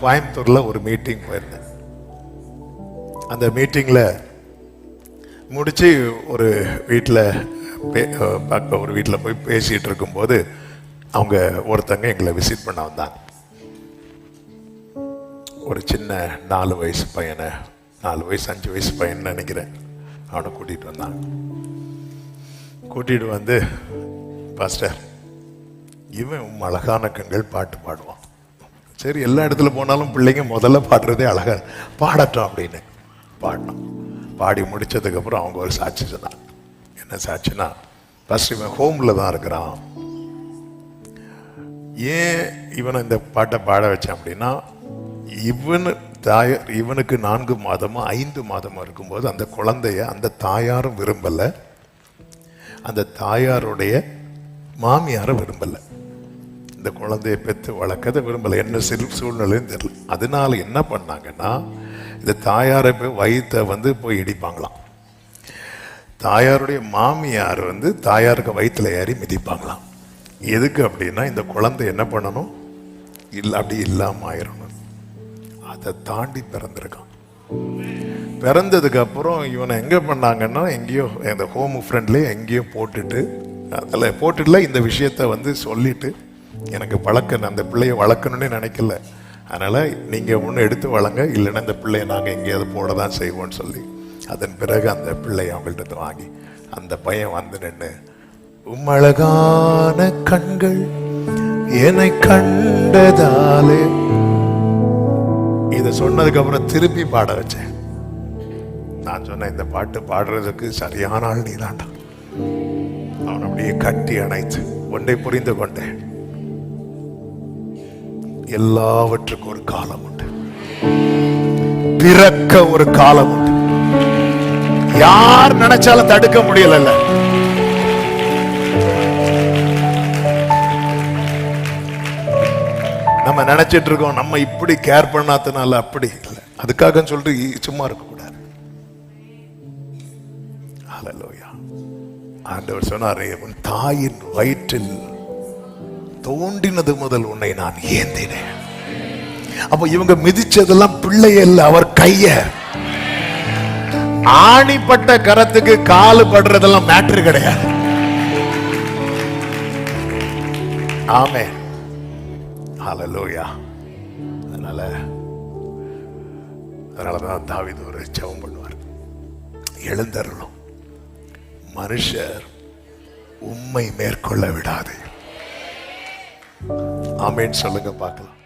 கோயம்புத்தூரில் ஒரு மீட்டிங் போயிருந்தேன். அந்த மீட்டிங்கில் முடித்து ஒரு வீட்டில் ஒரு வீட்டில் போய் பேசிகிட்டு இருக்கும்போது அவங்க ஒருத்தங்க எங்களை விசிட் பண்ண வந்தாங்க. ஒரு சின்ன 4 வயசு பையனை, 4 வயசு 5 வயசு பையன் நினைக்கிறேன், அவனை கூட்டிகிட்டு வந்தாங்க. கூட்டிகிட்டு வந்து, பாஸ்டர் இவன் அழகான கண்கள் பாட்டு பாடுவான். சரி, எல்லா இடத்துல போனாலும் பிள்ளைங்க முதல்ல பாடுறதே அழகா பாடட்டும் அப்படின்னு பாடினோம். பாடி முடிச்சதுக்கப்புறம் அவங்க ஒரு சாட்சி சொன்னாங்க. என்ன சாட்சினா, ஃபர்ஸ்ட் இவன் ஹோமில் தான் இருக்கிறான். ஏன் இவனை இந்த பாட்டை பாட வச்சேன் அப்படின்னா, இவனுக்கு 4 மாதமோ 5 மாதமோ இருக்கும்போது அந்த குழந்தைய அந்த தாயாரும் விரும்பலை, அந்த தாயாருடைய மாமியாரும் விரும்பலை. இந்த குழந்தைய பெற்று வளர்க்கதை விரும்பலை, என்ன சூழ்நிலைன்னு தெரியல. அதனால என்ன பண்ணாங்கன்னா, இந்த தாயாரை போய் வயிற்றை போய் இடிப்பாங்களாம். தாயாருடைய மாமியார் தாயாருக்கு வயிற்றுல ஏறி மிதிப்பாங்களாம். எதுக்கு அப்படின்னா, இந்த குழந்தை என்ன பண்ணணும், அப்படி இல்லாமல் ஆயிரணும். அதை தாண்டி பிறந்திருக்கான். பிறந்ததுக்கு அப்புறம் இவனை எங்கே பண்ணாங்கன்னா, எங்கேயோ இந்த ஹோம் ஃப்ரெண்ட்லேயே எங்கேயோ போட்டுட்டு, அதில் போட்டுல இந்த விஷயத்த சொல்லிட்டு, எனக்கு அந்த பிள்ளைய வளர்க்கணும்னு நினைக்கல, அதனால் நீங்கள் ஒன்று எடுத்து வளங்க, இல்லைன்னா இந்த பிள்ளைய நாங்கள் எங்கேயாவது போட தான் செய்வோம்னு சொல்லி, அதன் பிறகு அந்த பிள்ளையை அவங்கள்ட்ட வாங்கி அந்த பையன் நின்று, உம்மழகான கண்கள் என்னை கண்டதாலே, இதை சொன்னதுக்கு அப்புறம் திருப்பி பாட வச்சேன். நான் சொன்னேன், இந்த பாட்டு பாடுறதுக்கு சரியான ஆள் நீதான்டா. அவன் அப்படியே கட்டி அணைத்து ஒன்றை புரிந்து கொண்டேன், எல்லாவற்றுக்கும் ஒரு காலம் உண்டு, பிறக்க ஒரு காலம் உண்டு. யார் நினைச்சாலும் தடுக்க முடியல. நம்ம நினைச்சிட்டு இருக்கோம், நம்ம இப்படி கேர் பண்ணாதனால அப்படி இல்லை, அதுக்காக சொல்லிட்டு சும்மா இருக்க கூடாது. ஹல்லேலூயா. ஆண்டவர் சொன்னாரே, உன் தாயின் வயிற்றில் தோண்டினது முதல் உன்னை நான் ஏந்தினேன். அப்ப இவங்க மிதிச்சதெல்லாம் பிள்ளையல்ல, அவர் கைய. ஆணிப்பட்ட கரத்துக்கு காலு படுறதெல்லாம் மேட்ரு கிடையாது. ஆமென். ஹல்லேலூயா. அதனாலதான் தாவீது ஒரு ஜெபம் பண்ணுவார், எழுந்தருளும் மனுஷர் உம்மை மேற்கொள்ள விடாதே. ஆமென் சொல்லுங்க பார்க்கலாம்.